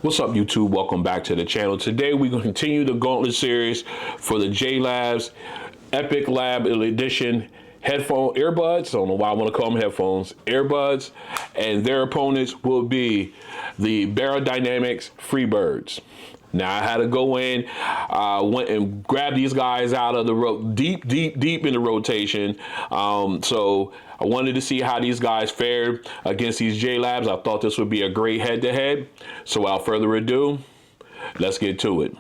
What's up, YouTube? Welcome back to the channel. Today we're going to continue the Gauntlet Series for the JLAB Epic Lab Edition headphone earbuds. I don't know why I want to call them headphones. Earbuds, and their opponents will be the Beyerdynamic Free BYRDs. Now I had to go in, went and grab these guys out of the deep in the rotation. So I wanted to see how these guys fared against these JLABs. I thought this would be a great head-to-head. So without further ado, let's get to it.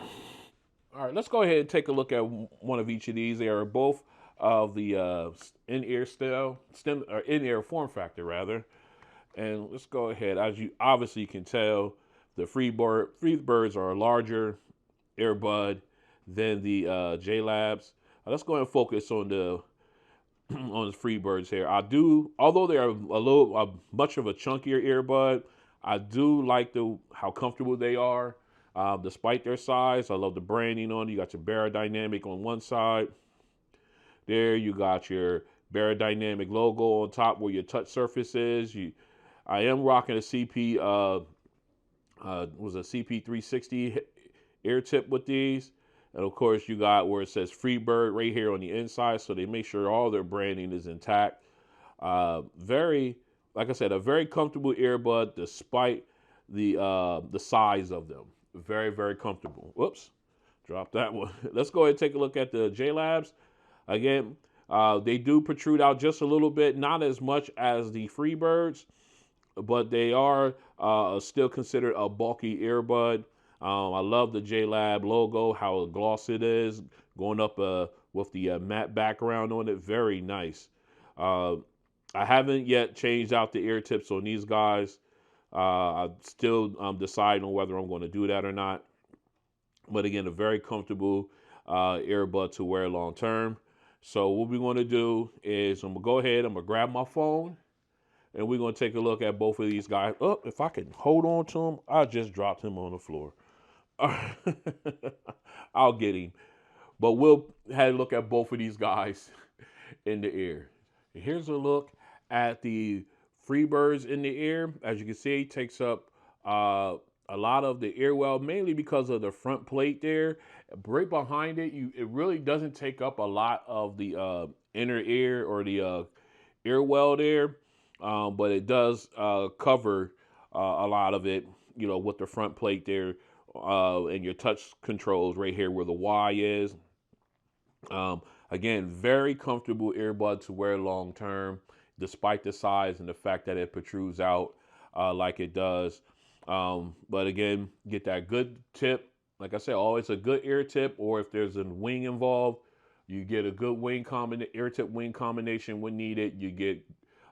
All right, let's go ahead and take a look at one of each of these. They are both of the in-ear in-ear form factor rather. And let's go ahead. As you obviously can tell, the Free BYRDs are a larger earbud than the JLABs. Let's go ahead and focus on the on the Free BYRDs here. Although they are much of a chunkier earbud, I do like how comfortable they are, despite their size. I love the branding on it. You got your Beyerdynamic on one side. There you got your Beyerdynamic logo on top where your touch surface is. I am rocking a CP was a CP360 ear tip with these, and of course you got where it says Free BYRD right here on the inside, so they make sure all their branding is intact. Like I said, a very comfortable earbud despite the size of them. Very comfortable. Whoops, drop that one. Let's go ahead and take a look at the JLABs. Again, they do protrude out just a little bit, not as much as the Free BYRDs, but they are still considered a bulky earbud. I love the JLAB logo, how gloss it is, going up with the matte background on it. Very nice. I haven't yet changed out the ear tips on these guys. I'm still deciding on whether I'm going to do that or not. But again, a very comfortable earbud to wear long term. So what we're going to do is I'm going to go ahead, I'm going to grab my phone, and we're going to take a look at both of these guys. Oh, if I can hold on to him, I just dropped him on the floor. I'll get him. But we'll have a look at both of these guys in the ear. Here's a look at the Free BYRDs in the ear. As you can see, it takes up a lot of the ear well, mainly because of the front plate there. Right behind it, it really doesn't take up a lot of the inner ear or the ear well there. But it does cover a lot of it, with the front plate there and your touch controls right here where the Y is. Again, very comfortable earbud to wear long term, despite the size and the fact that it protrudes out like it does. But again, get that good tip. Like I said, always a good ear tip, or if there's a wing involved, you get a good ear tip wing combination when needed. You get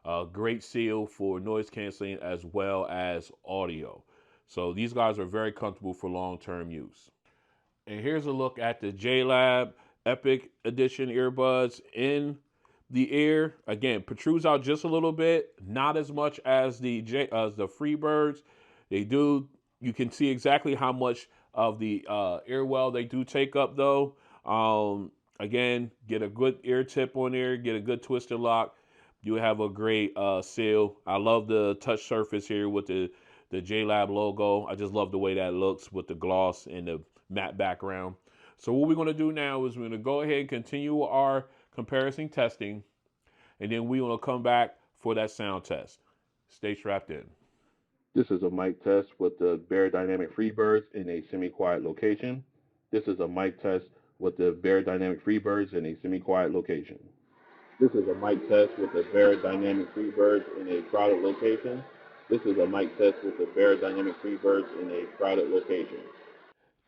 a great seal for noise canceling as well as audio. So these guys are very comfortable for long-term use. And here's a look at the JLAB Epic Edition earbuds in the ear. Again, protrudes out just a little bit, not as much as the Free BYRDs. You can see exactly how much of the ear well they do take up though. Again, get a good ear tip on there, get a good twisted lock. You have a great seal. I love the touch surface here with the JLAB logo. I just love the way that looks with the gloss and the matte background. So what we're going to do now is we're going to go ahead and continue our comparison testing, and then we're going to come back for that sound test. Stay strapped in. This is a mic test with the Beyerdynamic Free BYRDs in a semi-quiet location. This is a mic test with the Beyerdynamic Free BYRDs in a semi-quiet location. This is a mic test with the Beyerdynamic Free BYRDs in a crowded location. This is a mic test with the Beyerdynamic Free BYRDs in a crowded location.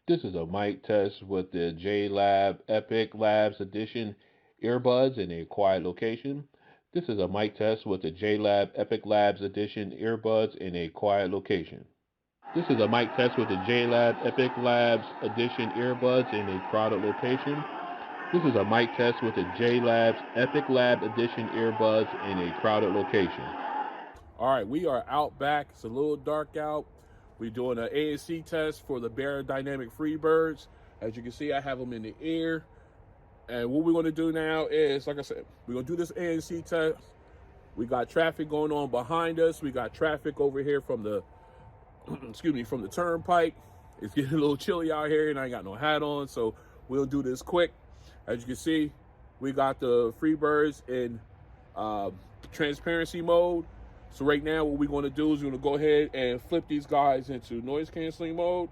This is a mic test with the JLAB Epic Lab Edition earbuds in a quiet location. This is a mic test with the JLAB Epic Lab Edition earbuds in a quiet location. This is a mic test with the JLAB Epic Lab Edition earbuds in a crowded location. This is a mic test with the JLAB Epic Lab Edition earbuds in a crowded location. All right, we are out back. It's a little dark out. We're doing an ANC test for the Beyerdynamic Free BYRDs. As you can see, I have them in the ear. And what we're going to do now is, like I said, we're going to do this ANC test. We got traffic going on behind us. We got traffic over here from the excuse me, from the turnpike. It's getting a little chilly out here and I ain't got no hat on, so we'll do this quick. As you can see, we got the Freebirds in transparency mode. So right now what we're going to do is we're going to go ahead and flip these guys into noise canceling mode.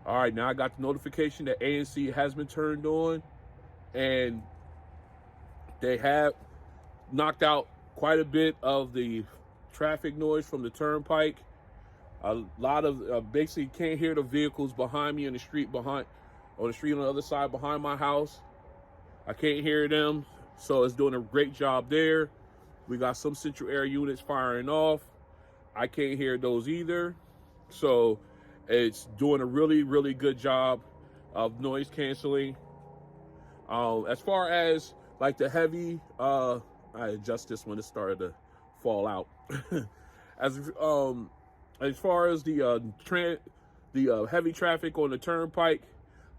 All right, now I got the notification that ANC has been turned on, and they have knocked out quite a bit of the traffic noise from the turnpike. A lot of basically can't hear the vehicles behind me on the street on the other side behind my house. I can't hear them, so it's doing a great job there. We got some central air units firing off. I can't hear those either. So it's doing a really, really good job of noise canceling. As far as like the heavy, I adjust this when it started to fall out. As far as the heavy traffic on the turnpike,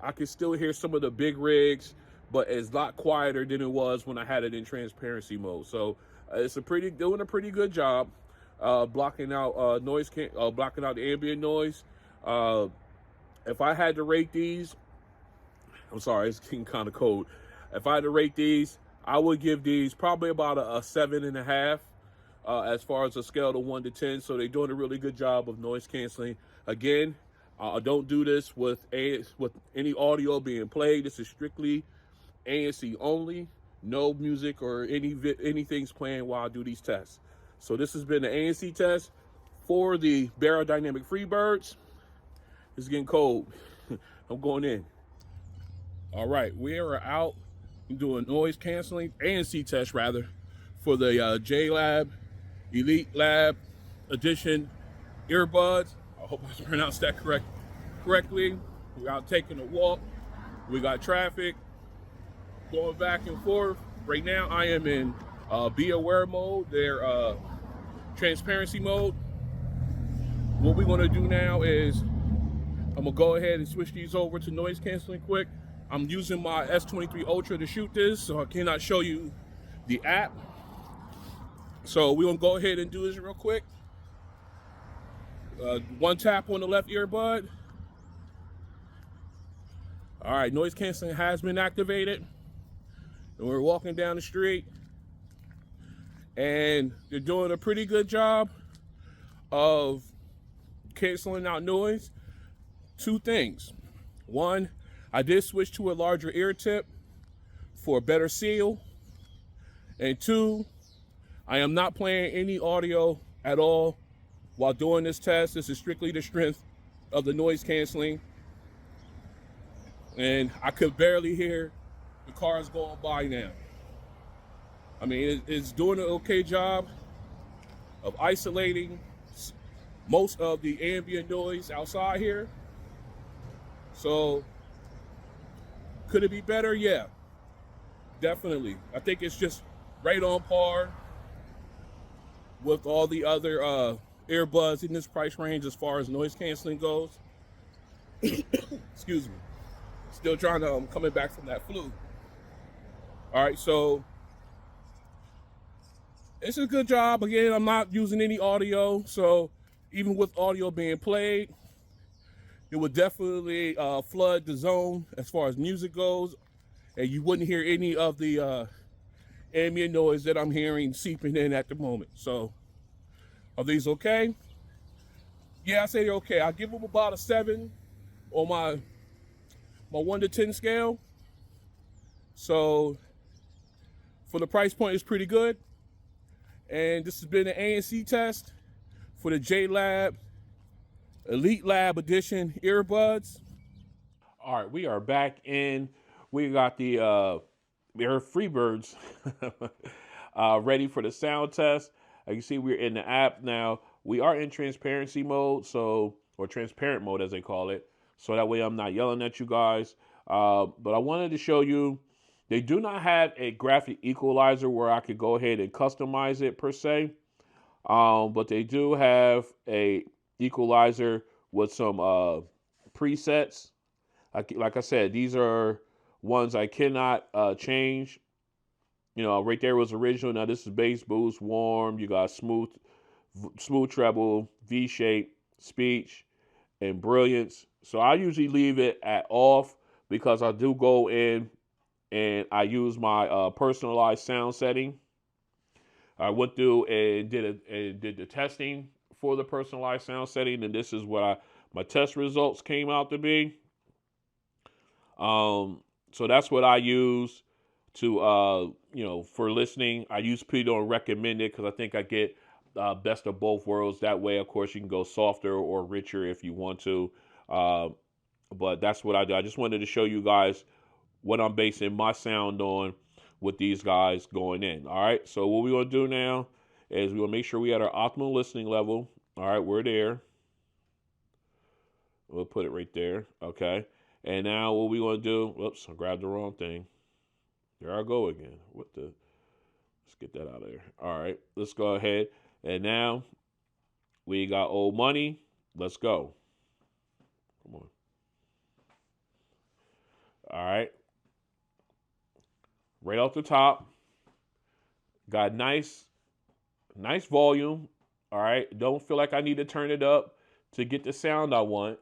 I can still hear some of the big rigs, but it's a lot quieter than it was when I had it in transparency mode. So it's doing a pretty good job blocking out blocking out the ambient noise. If I had to rate these, I'm sorry, it's getting kind of cold. If I had to rate these, I would give these probably about a 7.5 as far as a scale of 1 to 10. So they're doing a really good job of noise canceling. Again, don't do this with any audio being played. This is strictly ANC only. No music or anything's playing while I do these tests. So this has been the ANC test for the Beyerdynamic Free BYRDs. It's getting cold. I'm going in. All right, we are out doing noise canceling, ANC test rather, for the JLAB Elite Lab Edition earbuds. I hope I pronounced that correctly. We're out taking a walk. We got traffic going back and forth. Right now I am in be aware mode, their transparency mode. What we're gonna do now is I'm gonna go ahead and switch these over to noise canceling quick. I'm using my S23 Ultra to shoot this, so I cannot show you the app. So we're gonna go ahead and do this real quick. One tap on the left earbud. All right, noise canceling has been activated. And we're walking down the street. And they're doing a pretty good job of canceling out noise. Two things. One, I did switch to a larger ear tip for a better seal. And two, I am not playing any audio at all while doing this test. This is strictly the strength of the noise canceling. And I could barely hear the cars going by now. I mean, it's doing an okay job of isolating most of the ambient noise outside here. So, could it be better? Yeah, definitely. I think it's just right on par with all the other earbuds in this price range as far as noise canceling goes. Excuse me. Still trying to, coming back from that flu. All right, so it's a good job. Again, I'm not using any audio, so even with audio being played, it would definitely flood the zone as far as music goes, and you wouldn't hear any of the ambient noise that I'm hearing seeping in at the moment. So, are these okay? Yeah, I say they're okay. I give them about a 7 on my 1 to 10 scale. So, for the price point, it's pretty good. And this has been an ANC test for the JLAB Elite Lab Edition earbuds. All right, we are back in. We got the Freebirds ready for the sound test. As you see, we're in the app now. We are in transparency mode, or transparent mode as they call it. So that way I'm not yelling at you guys. But I wanted to show you, they do not have a graphic equalizer where I could go ahead and customize it per se. But they do have a equalizer with some presets. Like I said, these are ones I cannot change. You know, right there was original. Now this is bass boost, warm. You got smooth treble, V shape, speech, and brilliance. So I usually leave it at off because I do go in and I use my personalized sound setting. I went through and did the testing for the personalized sound setting, and this is what my test results came out to be. So that's what I use to for listening. I use pretty on recommended because I think I get best of both worlds. That way, of course, you can go softer or richer if you want to. Uh, but that's what I do. I just wanted to show you guys what I'm basing my sound on with these guys going in. All right. So what we're gonna do now is we're gonna make sure we at our optimal listening level. All right, we're there. We'll put it right there. Okay. And now what we're gonna do? Whoops, I grabbed the wrong thing. There I go again. Let's get that out of there. All right, let's go ahead. And now we got old money. Let's go. Come on. All right. Right off the top, got nice volume. All right. Don't feel like I need to turn it up to get the sound I want.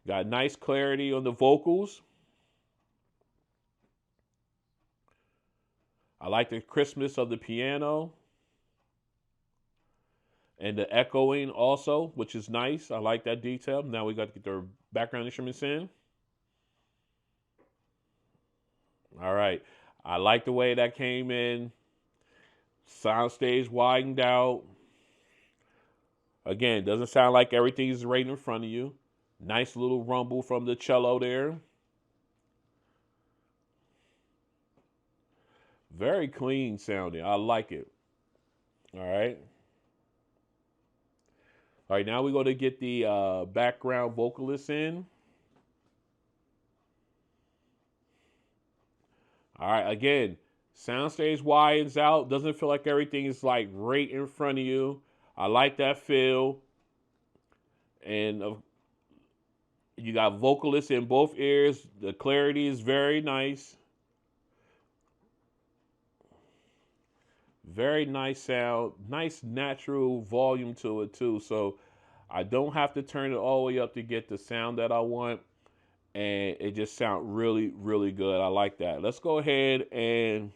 Got nice clarity on the vocals. I like the crispness of the piano and the echoing also, which is nice. I like that detail. Now we got to get the background instruments in. All right. I like the way that came in. Soundstage widened out. Again, doesn't sound like everything's right in front of you. Nice little rumble from the cello there. Very clean sounding. I like it. All right. All right, now we're going to get the background vocalist in. All right, again, soundstage widens out. Doesn't feel like everything is like right in front of you. I like that feel. And you got vocalists in both ears. The clarity is very nice. Very nice sound. Nice natural volume to it too. So I don't have to turn it all the way up to get the sound that I want. And it just sounds really, really good. I like that. Let's go ahead and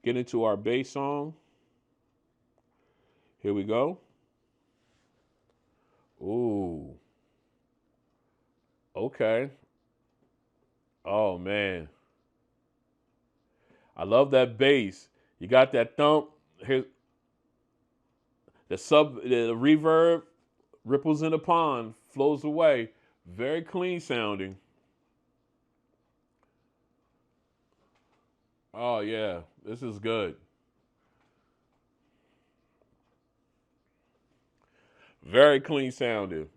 get into our bass song. Here we go. Ooh. Okay. Oh man. I love that bass. You got that thump. Here's the reverb ripples in the pond, flows away. Very clean sounding. Oh yeah, this is good. Very clean sounding.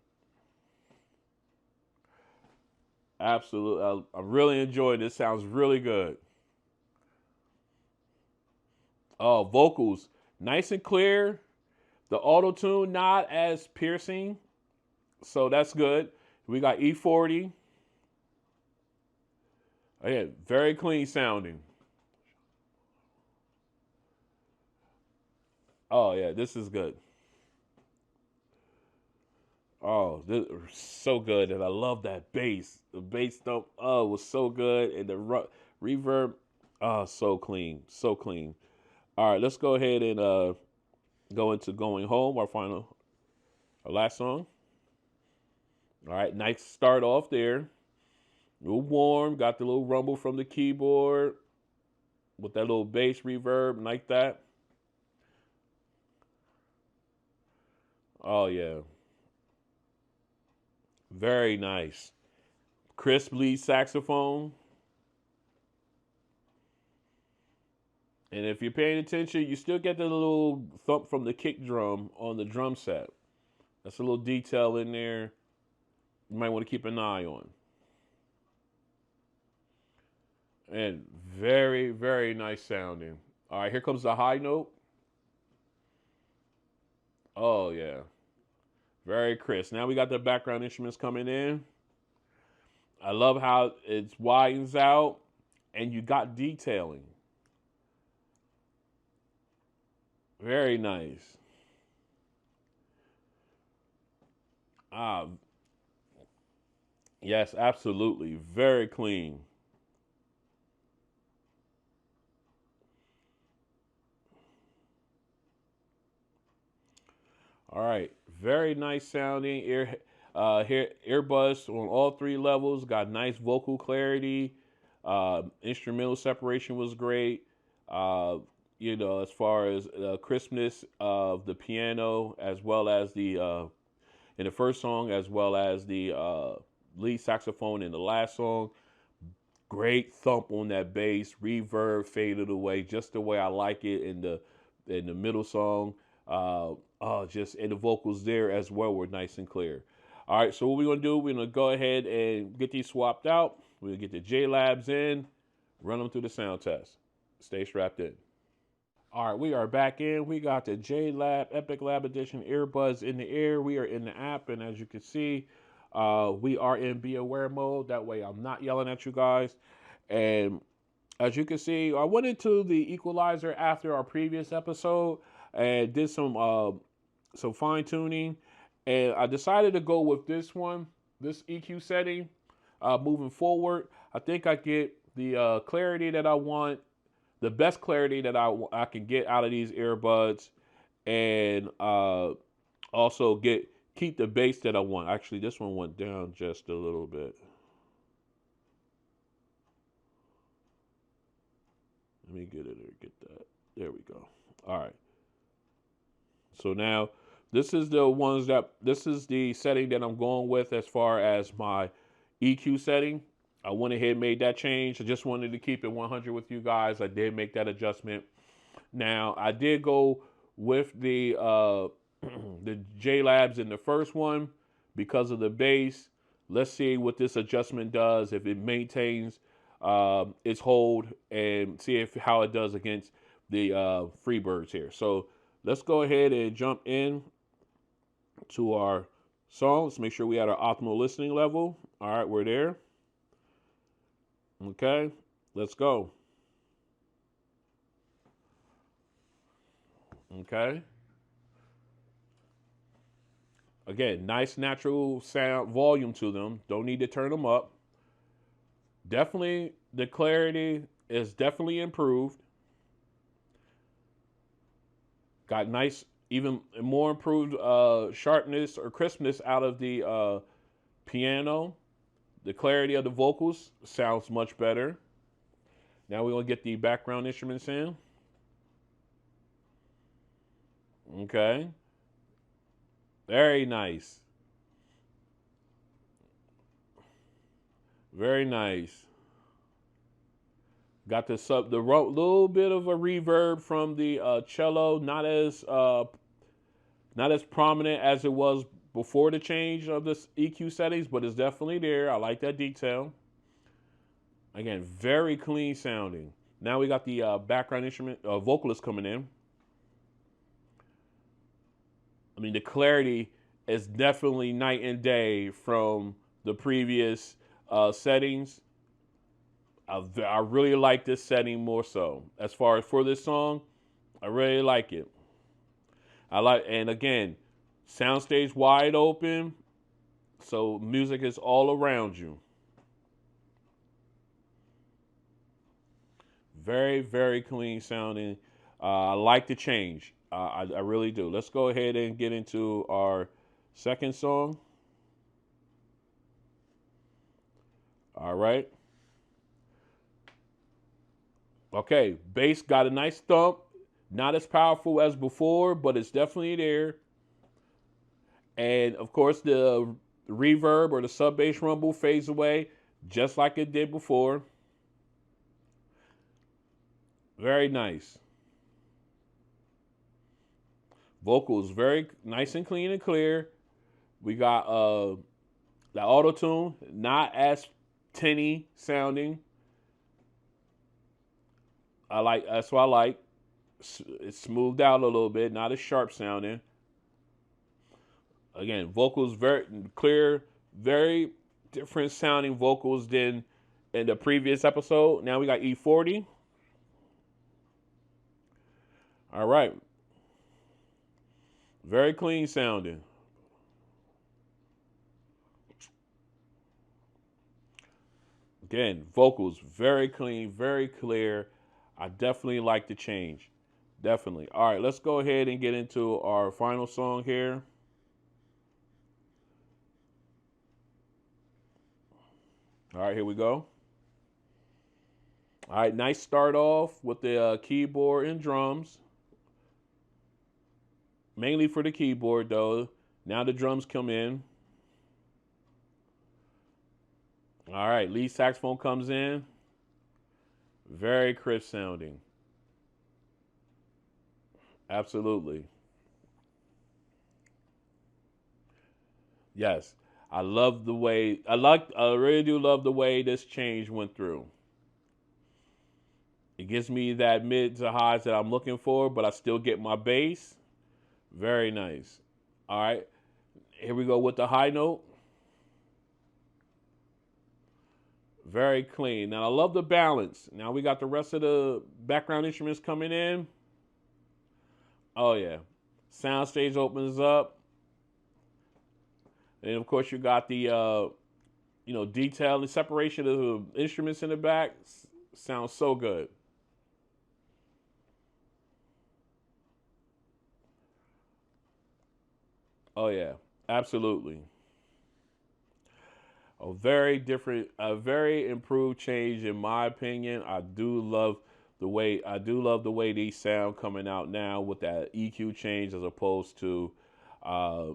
Absolutely. I really enjoyed this. Sounds really good. Oh, vocals. Nice and clear. The auto tune not as piercing. So that's good. We got E.L.E. Again, very clean sounding. Oh yeah, this is good. Oh, this is so good, and I love that bass. The bass thump, oh, was so good, and the reverb, oh, so clean, so clean. All right, let's go ahead and go into "Going Home," our last song. All right, nice start off there. A little warm, got the little rumble from the keyboard with that little bass reverb, like that. Oh yeah, very nice. Crisp lead saxophone. And if you're paying attention, you still get the little thump from the kick drum on the drum set. That's a little detail in there you might want to keep an eye on. And very, very nice sounding. All right, here comes the high note. Oh, yeah. Very crisp. Now we got the background instruments coming in. I love how it widens out and you got detailing. Very nice. Ah, yes, absolutely. Very clean. All right. Very nice sounding earbuds on all three levels. Got nice vocal clarity. Instrumental separation was great. Uh, as far as the crispness of the piano, as well as the in the first song, as well as the lead saxophone in the last song. Great thump on that bass, reverb faded away just the way I like it in the middle song. Just and the vocals there as well were nice and clear. All right, so what we're gonna do, we're gonna go ahead and get these swapped out. We're gonna get the JLabs in, run them through the sound test. Stay strapped in. All right, we are back in. We got the JLAB Epic Lab Edition earbuds in the air. We are in the app, and as you can see, we are in be aware mode. That way, I'm not yelling at you guys. And as you can see, I went into the equalizer after our previous episode and did some fine tuning, and I decided to go with this one, this EQ setting. Moving forward, I think I get the clarity that I want, the best clarity that I can get out of these earbuds, and also keep the bass that I want. Actually, this one went down just a little bit. Let me get it or get that. There we go. All right. So now this is the setting that I'm going with as far as my EQ setting. I went ahead and made that change. I just wanted to keep it 100 with you guys. I did make that adjustment. Now I did go with the the JLabs in the first one because of the bass. Let's see what this adjustment does, if it maintains its hold, and see if how it does against the Freebirds here. So let's go ahead and jump in to our song. Let's make sure we had our optimal listening level. All right, we're there. Okay, let's go. Okay. Again, nice natural sound volume to them. Don't need to turn them up. Definitely, the clarity is definitely improved. Got nice, even more improved sharpness or crispness out of the piano. The clarity of the vocals sounds much better. Now we're going to get the background instruments in. Okay. Very nice. Very nice. Got the little bit of a reverb from the cello, not as prominent as it was before the change of this EQ settings, but it's definitely there. I like that detail. Again, very clean sounding. Now we got the background instrument vocalist coming in. I mean, the clarity is definitely night and day from the previous settings. I really like this setting more so. As far as for this song, I really like it. And again, soundstage wide open, so music is all around you. Very, very clean sounding. I like the change. I really do. Let's go ahead and get into our second song. All right. Okay, bass got a nice thump. Not as powerful as before, but it's definitely there. And of course, the reverb or the sub bass rumble fades away just like it did before. Very nice. Vocals very nice and clean and clear. We got the auto tune, not as tinny sounding. That's what I like. It's smoothed out a little bit, not as sharp sounding. Again, vocals very clear, very different sounding vocals than in the previous episode. Now we got E40. All right. Very clean sounding. Again, vocals very clean, very clear. I definitely like the change. Definitely. All right, let's go ahead and get into our final song here. All right, here we go. All right, nice start off with the keyboard and drums. Mainly for the keyboard though. Now the drums come in. All right, lead saxophone comes in. Very crisp sounding. Absolutely. Yes. I love the way I really do love the way this change went through. It gives me that mid to highs that I'm looking for, but I still get my bass. Very nice. All right. Here we go with the high note. Very clean. Now I love the balance. Now we got the rest of the background instruments coming in. Oh yeah. Sound stage opens up. And of course you got the detail and separation of the instruments in the back. Sounds so good. Oh yeah. Absolutely. A very improved change in my opinion. I do love the way these sound coming out now with that EQ change as opposed to uh,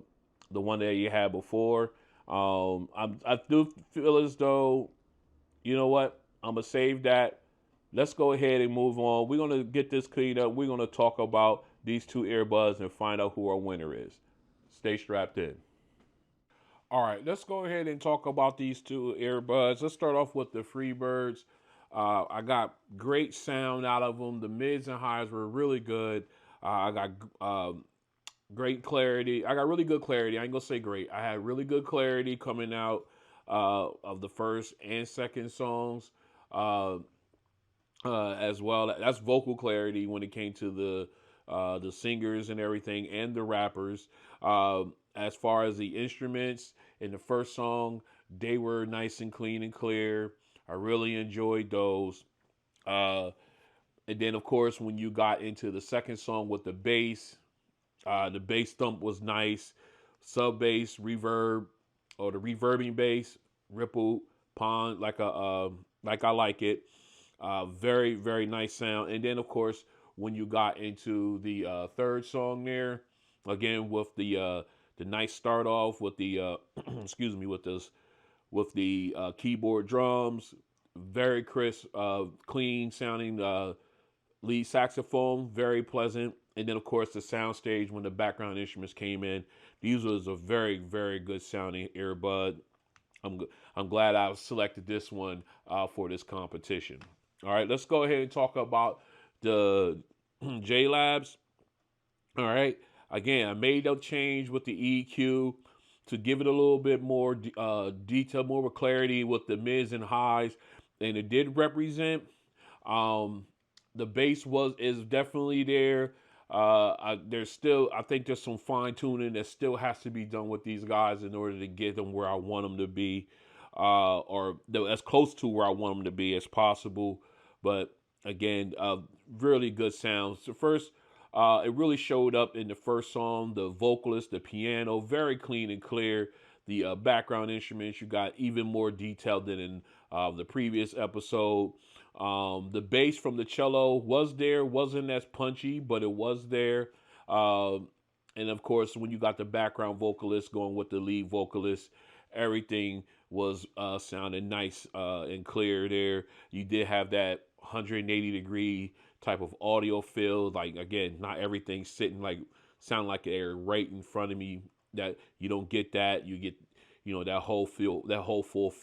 the one that you had before. I do feel as though, you know what, I'm gonna save that. Let's go ahead and move on. We're gonna get this cleaned up. We're gonna talk about these two earbuds and find out who our winner is. Stay strapped in. All right, let's go ahead and talk about these two earbuds. Let's start off with the Freebirds. I got great sound out of them. The mids and highs were really good. I got great clarity. I got really good clarity. I ain't gonna say great. I had really good clarity coming out of the first and second songs, uh, as well. That's vocal clarity when it came to the singers and everything, and the rappers. As far as the instruments in the first song, they were nice and clean and clear. I really enjoyed those. Uh, and then, of course, when you got into the second song with the bass thump was nice. Sub bass, reverb, or the reverbing bass, ripple, pond, like I like it. Very very nice sound. And then of course when you got into the third song there, again with the nice start off with the excuse me with the keyboard drums, very crisp, clean sounding lead saxophone, very pleasant. And then, of course, the sound stage when the background instruments came in. These was a very, very good sounding earbud. I'm I'm glad I selected this one for this competition. All right, let's go ahead and talk about the JLabs. All right, again, I made a change with the EQ to give it a little bit more detail, more clarity with the mids and highs, and it did represent. Um, the bass is definitely there. There's still, I think there's some fine tuning that still has to be done with these guys in order to get them where I want them to be, as close to where I want them to be as possible. But again, really good sounds. So first, it really showed up in the first song. The vocalist, the piano, very clean and clear. The background instruments, you got even more detailed than in the previous episode. The bass from the cello was there, wasn't as punchy, but it was there. And of course, when you got the background vocalist going with the lead vocalist, everything was sounding nice and clear there. You did have that 180-degree type of audio feel. Like again, not everything sitting like sound like they're right in front of me. That you don't get that. You get that whole feel, that whole full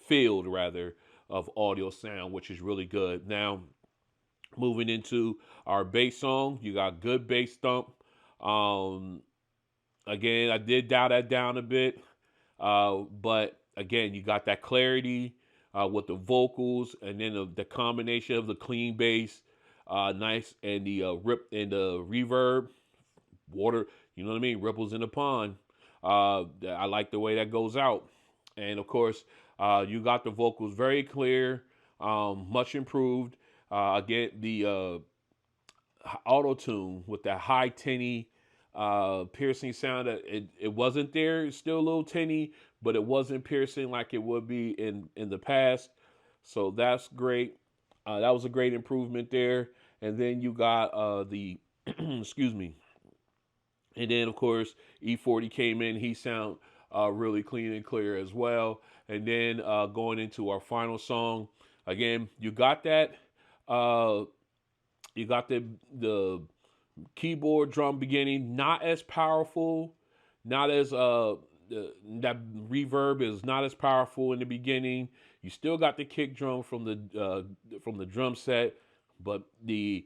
field rather of audio sound, which is really good. Now, moving into our bass song, you got good bass thump. Um, Again, I did dial that down a bit, but again, you got that clarity with the vocals, and then the combination of the clean bass, nice, and the rip and the reverb, water, you know what I mean? Ripples in the pond. I like the way that goes out. And of course, you got the vocals very clear, much improved. Again, the auto tune with that high tinny, piercing sound. It wasn't there. It's still a little tinny, but it wasn't piercing like it would be in the past. So that's great. That was a great improvement there. And then you got the excuse me. And then of course E40 came in. He sound really clean and clear as well. And then going into our final song, again, you got that. Uh, you got the keyboard drum beginning, not as powerful, not as that reverb is not as powerful in the beginning. You still got the kick drum from the drum set, but the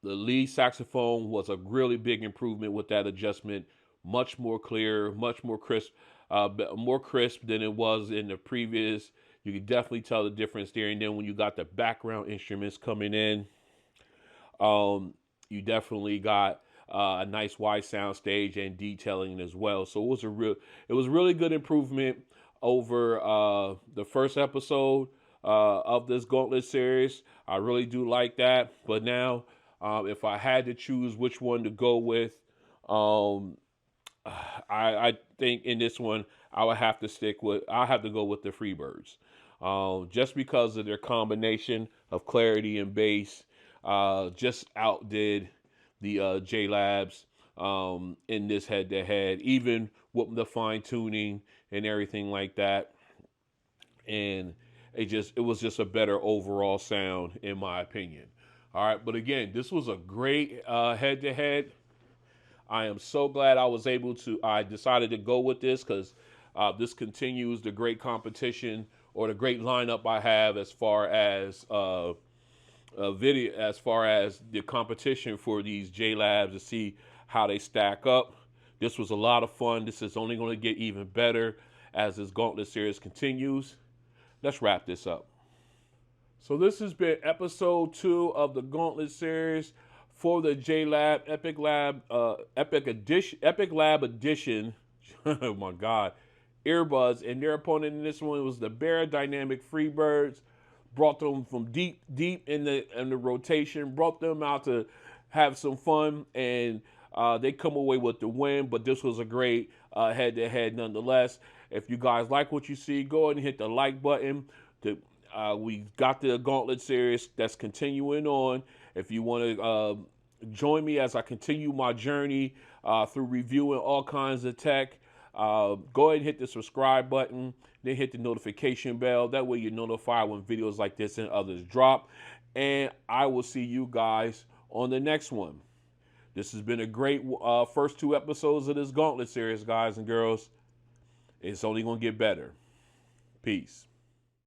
lead saxophone was a really big improvement with that adjustment. Much more clear, much more crisp than it was in the previous. You could definitely tell the difference there. And then when you got the background instruments coming in, you definitely got a nice wide sound stage and detailing as well. So it was really good improvement over the first episode of this Gauntlet series. I really do like that. But now, if I had to choose which one to go with, I think in this one I have to go with the Freebirds, just because of their combination of clarity and bass. Just outdid the JLABs in this head-to-head, even with the fine tuning and everything like that. And it was just a better overall sound in my opinion. All right, but again, this was a great head-to-head. I am so glad I decided to go with this because this continues the great competition or the great lineup I have as far as as far as the competition for these JLabs to see how they stack up. This was a lot of fun. This is only going to get even better as this Gauntlet series continues. Let's wrap this up. So this has been episode 2 of the Gauntlet series for the JLAB Epic Lab Edition. Oh my God, earbuds, and their opponent in this one was the Beyerdynamic Free BYRDs. Brought them from deep in the rotation. Brought them out to have some fun, and they come away with the win. But this was a great head-to-head nonetheless. If you guys like what you see, go ahead and hit the like button. We got the Gauntlet series that's continuing on. If you want to join me as I continue my journey through reviewing all kinds of tech, go ahead and hit the subscribe button, then hit the notification bell. That way you're notified when videos like this and others drop. And I will see you guys on the next one. This has been a great first 2 episodes of this Gauntlet series, guys and girls. It's only going to get better. Peace.